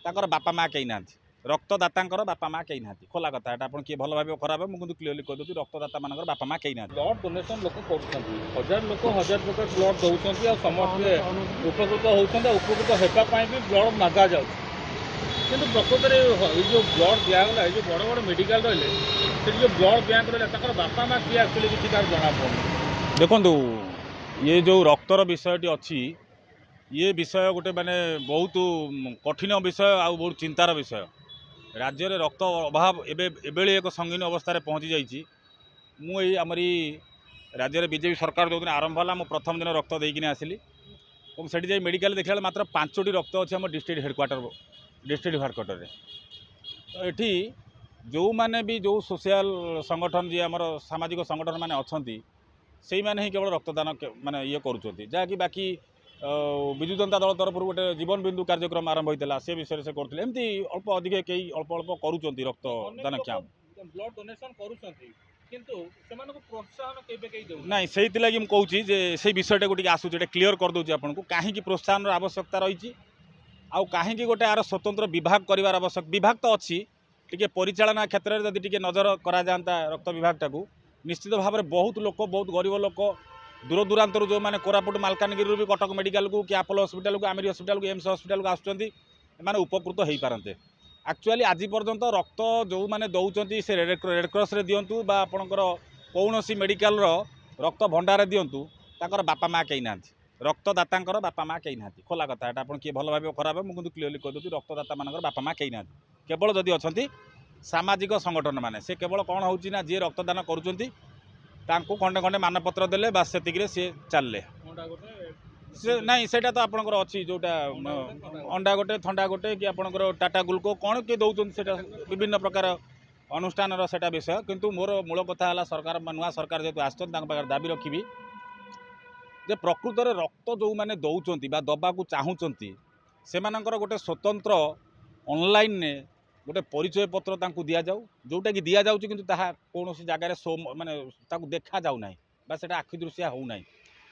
ताकर बापा माँ कहीं ना रक्तदाता बापा माँ कहीं ना खोला कथा आप किए भल भाव खराब मुझे क्लीयरली कहीदे रक्तदाता मान बापा माँ कहीं ना ब्लड डोनेशन लोक कर लोक हजार प्रकार ब्लड दौरान समस्ते उपकृत होती उपकृत होगापी भी ब्लड मागा जा प्रकृत में जो ब्लड दिगला जो बड़ बड़ मेडिकल रही जो ब्लड बैंक रहा बापा माँ किए एक्चुअली किसी कार जना पड़े देखु ये जो रक्तर विषयटी अच्छी ये विषय गोटे माने बहुत कठिन विषय आ बहुत चिंतार विषय राज्य में रक्त अभाव एबेली एक संगीन अवस्था पहुँची जाइए मुझे आमरी राज्य में बीजेपी सरकार जो दिन आरंभ है मुझे प्रथम दिन रक्त देकिन आसली और से मेडिकल देखा मात्र 5टी रक्त अच्छे आम डिस्ट्रिक्ट हेडक्वार्टर तो ये जो मैंने भी जो सोशल संगठन जी आम सामाजिक संगठन मैंने अच्छा से मैंने ही केवल रक्तदान माने ये करुँच जहाँकि बाकी विजु जनता दल तरफ गोटे जीवन बिंदु कार्यक्रम आरंभ होता से विषय से करते एमती अल्प अधिक कई अल्प अल्प करुँच रक्तदान कैंप ब्लड डोनेशन प्रोत्साहन नाई से मुझे से विषय टे आसूँ क्लीयर करदे आपन को कहीं प्रोत्साहन आवश्यकता रही आउ कहीं गोटे आर स्वतंत्र विभाग करार आवश्यक विभाग तो अच्छी टी परिचालना क्षेत्र में जब नजर करा जाता रक्त विभाग टाक निश्चित भाव में बहुत लोक बहुत गरीब लोक दूर दूरांतर जो मैंने कोरापुट मालकानगिरी भी कटक मेडिकल को कि आपोलो हॉस्पिटल को आमिरी हॉस्पिटल को एम्स हॉस्पिटल को आसुँच उपकृत हो पारते एक्चुअली आज पर्यंत रक्त जो मैंने दौरान से रेड क्रॉस रे दिंतु आपणकर कौन सी मेडिकल रक्त भंडार दिंतु ताकर बापा माँ कहीं ना रक्तदाता बापा माँ कहीं ना खोला कथा आप किए भल भाव खराब मुझे क्लीयरली कहीदे रक्तदाता मान बापा माँ कहीं ना केवल जदि अच्छा सामाजिक संगठन मैंने से केवल कौन होना जी रक्तदान करुँच खंडे खंडे मानपत्र देले बास से सी चलले नहीं सेटा तो आपंकर अच्छी जोटा अंडा गोटे थंडा गोटे कि आपंकर टाटा ग्लुको कौन किए दौरान से विभिन्न प्रकार अनुष्ठान सेटा विषय किंतु मोर मूल कथा है सरकार नुआ सरकार जेहतु आसपाखे दाबी रखी जे प्रकृत में रक्त जो मैंने दौरान दबा को चाहूँगी से गोटे स्वतंत्र ऑनलाइन गोटे परिचय पत्र दि जाऊ जोटा कि दि जाऊँ कि कौन जगार शो माने देखा जाऊना से आखि दृश्या होना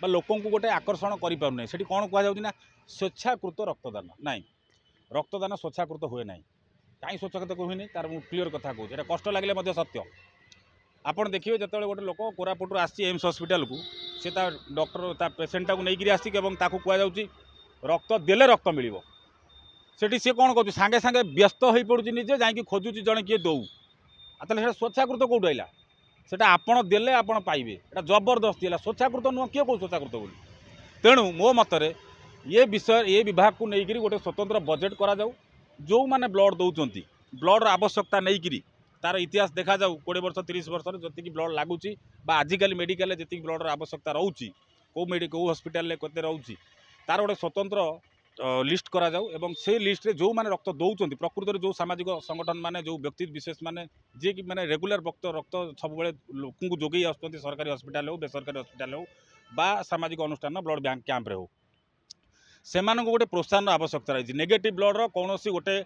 लोक गोटे आकर्षण करें से कौन कहना स्वेच्छाकृत रक्तदान नाई रक्तदान स्वेच्छाकृत हुए ना कहीं स्वेच्छाकृत हुए तार मुझे क्लीयर कथा कहूँ कष्ट लगे सत्य आपड़ देखिए जो गोटे लोक कोरापुट आसी एम्स हॉस्पिटल को सी डॉक्टर पेसेंटा को लेकर आसिक कहुच्छी रक्त देले रक्त मिल सेठी सी कौन कहूँ सांगे सांगे व्यस्त हो पड़ुची निजे जाकि खोजुची जड़े किए दौ आते स्वेच्छाकृत कौट आइला सेटा आपण देले आपण पाइबे एटा जबरदस्ती है स्वेच्छाकृत नुह किए कौन स्वेच्छाकृत बोली तेणु मो मतरे ये विषय ये विभाग को लेकर गोटे स्वतंत्र बजेट करा जाऊ जो मैंने ब्लड दौरान ब्लड आवश्यकता नहीं तार इतिहास देखा जाऊ 20 वर्ष 30 वर्ष जी ब्लड लगुच आजिकल मेडिकल जी ब्लड आवश्यकता रोचे कौ हस्पिटाल केते रोचे तार गोटे स्वतंत्र लिस्ट करा जाऊ एवं से लिस्ट रे जो मैंने रक्त दौरान प्रकृत में जो सामाजिक संगठन माने जो व्यक्ति विशेष माने जी कि मैंने रेगुलर रक्त सब लोक जोगे आसुँच सरकारी हस्पिटाल हो बेसरकारी हस्पिटाल हो बा सामाजिक अनुष्ठान ब्लड बैंक कैंप हो से गोटे प्रोत्साहन आवश्यकता रही नेगेटिव ब्लड कौन गोटे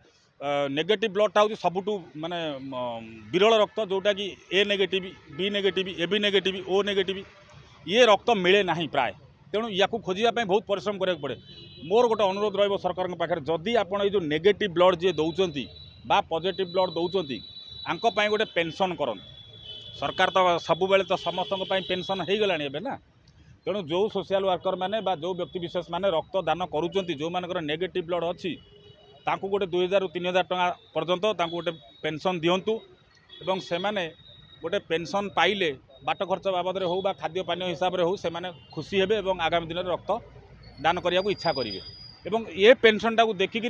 नेगेटिव ब्लडटा हूँ सबुठू माने विरल रक्त जोटा कि A negative B negative A B negative O negative ये रक्त मिले ना प्राय तेणु या खोजापी बहुत परिश्रम करा पड़े मोर गोटे अनुरोध ररकार पाखे जदि आप जो नेगेटिव ब्लड जी दौरान बा पॉजिटिव ब्लड दौरान आंपाई गोटे पेंशन कर सरकार तो सब बेले तो समस्त पेंशन हो गला ना तेणु जो सोशल वर्कर मैंने जो व्यक्ति विशेष मैंने रक्त दान करुँच जो मान नेगेटिव ब्लड अच्छी तांकु गोटे 2000 ରୁ 3000 टका पर्यंत तांकु गोटे पेंशन दिंतु एवं से माने गोटे पेंशन पाइले बाट खर्च बाबद हो खाद्य पानी हिसाब से हो से माने खुशी हेबे एवं आगामी दिन में रक्त दान करने को इच्छा करेंगे एवं ये पेंशन टाक देखिक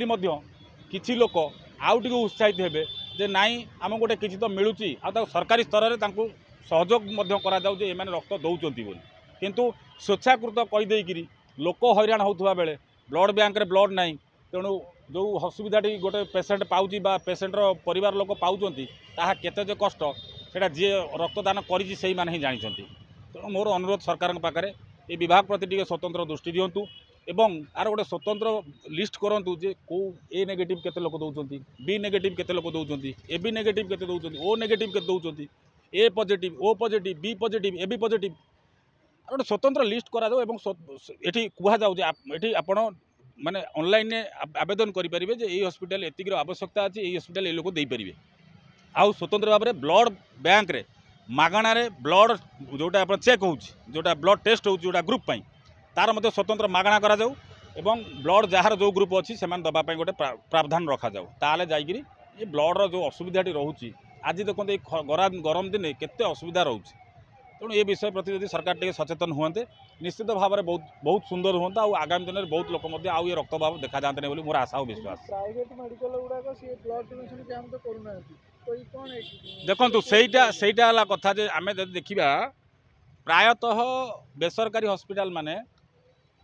किसी लोक आउ टे उत्साहित हेबे जे नाई आम गोटे किसी तो मिलूँ आ सरकारी स्तर में सहयोग करा जाऊ जे एमाने रक्त दौरान बोली किंतु स्वेच्छाकृत कहीदेकरी लोक हैरान होता बेले ब्लड बैंक रे ब्लड नाई तेणु जो असुविधाटी गोटे पेसेंट पाँच पेसेंटर परिवार लोक पाँच ताहा केते जे कष्ट सेटा जी रक्तदान करी से ही जानते तेणु मोर अनुरोध सरकार पाखे ये विभाग प्रति टी स्वतंत्र दृष्टि दिंतु एवं आर गोटे स्वतंत्र लिस्ट करूँ जे कौ ए नेगेटिव केते लोक दौरान बी नेगेटिव केते लोक दौरान ए बी नेगेटिव केते दौरान ओ नेगेटिव केते दौरान A positive O positive B positive A B positive गोटे स्वतंत्र लिस्ट करा जाऊ एवं ये कहुजाऊ ये आपण माने ऑनलाइन आवेदन करेंगे जे ये हॉस्पिटल एतिक आवश्यकता अच्छी ये हॉस्पिटल ये लोक देपारे आउ स्वतंत्र भाव में ब्लड बैंक रे मागणार ब्लड जोटा आप चेक हो जोटा ब्लड टेस्ट हो जोटा ग्रुप तार मध्य स्वतंत्र मागणा करा जाऊ एवं ब्लड जार जो ग्रुप अच्छी से दवाई गोटे प्रावधान रखा जाऊ ताले जाइए ये ब्लड्र जो असुविधाटी रोचे आज देखते गरम दिन केते असुविधा रोचे तेणु ये विषय प्रति यदि सरकार टे सचेतन हुए निश्चित भाव में बहुत बहुत सुंदर हुआ और आगामी दिन में बहुत लोक आउ ये रक्तभाव देखा जाते बोली मोर आशा और विश्वास। प्राइवेट मेडिकल गुड़ाक सी ब्लड डोनेशन कैंप तो करूना देखो सहीटा कथा जे आम देखा प्रायतः बेसरकारी हॉस्पिटल माने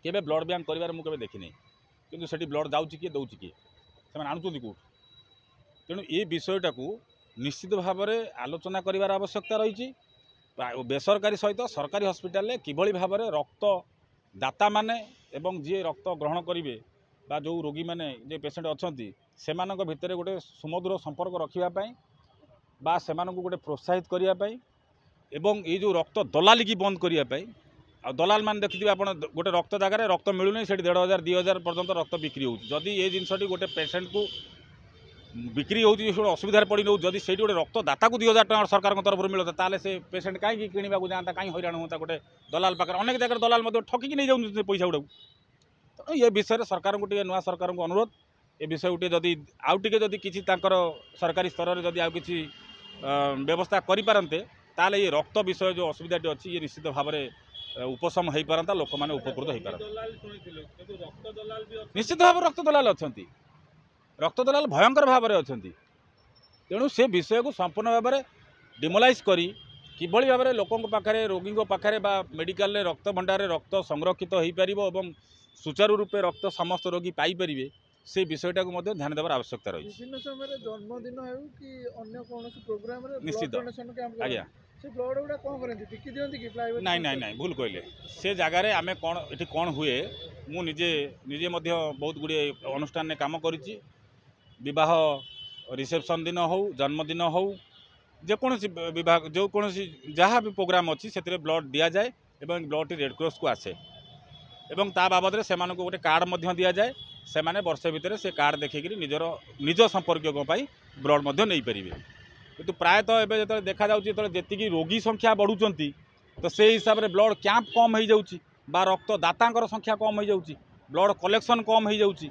केबे ब्लड बैंक कर मुझे देखनी किंतु सेठी ब्लड जाऊँच किए दौर किए से आणुच्च कौट तेणु ये विषयटा को निश्चित भाव में आलोचना करार आवश्यकता रही बेसरकारी सहित सरकारी हॉस्पिटल किभली भाव में रक्त दाता माने एवं जी रक्त ग्रहण करेंगे बा जो रोगी माने जे पेसेंट अच्छा से भितर गोटे सुमधुर संपर्क रखापी बा से गोटे प्रोत्साहित करने एवं ये जो रक्त दलाली की बंद करने आ दलाल मान देखिए आप गोटे रक्त जगार रक्त मिलूनी से 1500 2000 पर्यंत रक्त बिक्री होदी ये जिनटी गोटे पेसेंट को बिक्री हो असुविधा पड़ी नौ जदि से गोटे रक्तदाता को 2000 टका सरकार तरफ मिलता ताले से पेसेंट कहीं किणवा जाता कहीं हैरान होता गोटे दलाल पाखे अनेक जगह दलाल ठकिकी नहीं जाऊँ पैसा गुड़ा तो ये विषय सरकार को नुआ सरकार को अनुरोध ये विषय गोटे जदि आउ टे जदि किसी सरकारी स्तर में जदि आउ किसी व्यवस्था करें ताले ये रक्त विषय जो असुविधाटी अच्छी ये निश्चित भाव में उपशम हो पारता लोक मैंने उपकृत हो पारता निश्चित भाव रक्त दलाल अच्छा रक्त दलाल भयंकर भाव में अच्छा तेणु से विषय को संपूर्ण भाव में डिमोलाइज करी किभली भाव में लोकों पाखे रोगी पाखे मेडिकल रक्त भंडार रक्त संरक्षित हो पार और सुचारू रूपे रक्त समस्त रोगी पाइपर से विषयटा को ध्यान देवार आवश्यकता रही विभिन्न समय जन्मदिन हो कि अन्य कौन प्रोग्राम निश्चित आज्ञा से ब्लड गुड़ा कौन करते टिकी दियंती कि प्राइवेट नाई नाई नाई भूल कहले से जगार आम कौन ये कौन हुए मु निजे निजे बहुत गुड़े अनुष्ठान में काम करी विवाह रिसेप्शन दिन हो जन्मदिन हो जेकोसी विभाग जो कौन जहाँ भी प्रोग्राम अच्छी से ब्लड दि जाए और ब्लड रेड क्रॉस को आसे एवं ता बाबद से गोटे कार्ड दि जाए से माने वर्षे भितर से कार्ड देखिए निजर निज संपर्क ब्लड नहीं पारे किंतु प्रायतः एवं जो देखा जी रोगी संख्या बढ़ुंट तो से हिसाब से ब्लड कैंप कम हो जाऊँगी रक्तदाता संख्या कम हो जाऊँगी ब्लड कलेक्शन कम हो जाऊँगी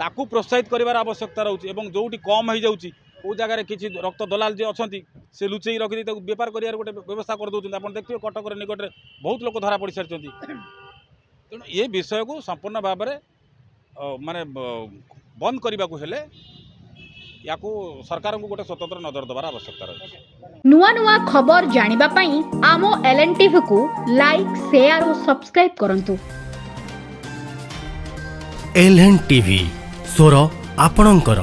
ताकू प्रोत्साहित करार आवश्यकता रोचे और जोटी कम हो जाऊँगी कौ जगह किसी रक्त दलाल जी अच्छा से लुचई रखी बेपार कर गोटे व्यवस्था कर दूसरी आप देखिए कटक निकट में बहुत लोग धरा पड़ सारी तेणु ये विषय को संपूर्ण भाव में माने बंद करने को हेले या सरकार को गोटे स्वतंत्र नजर देवार आवश्यकता रही नुआ नुआ खबर जानिबा पई आमो LNTV को लाइक शेयर और सब्सक्राइब करंतु। LNTV स्वर आपणंकर।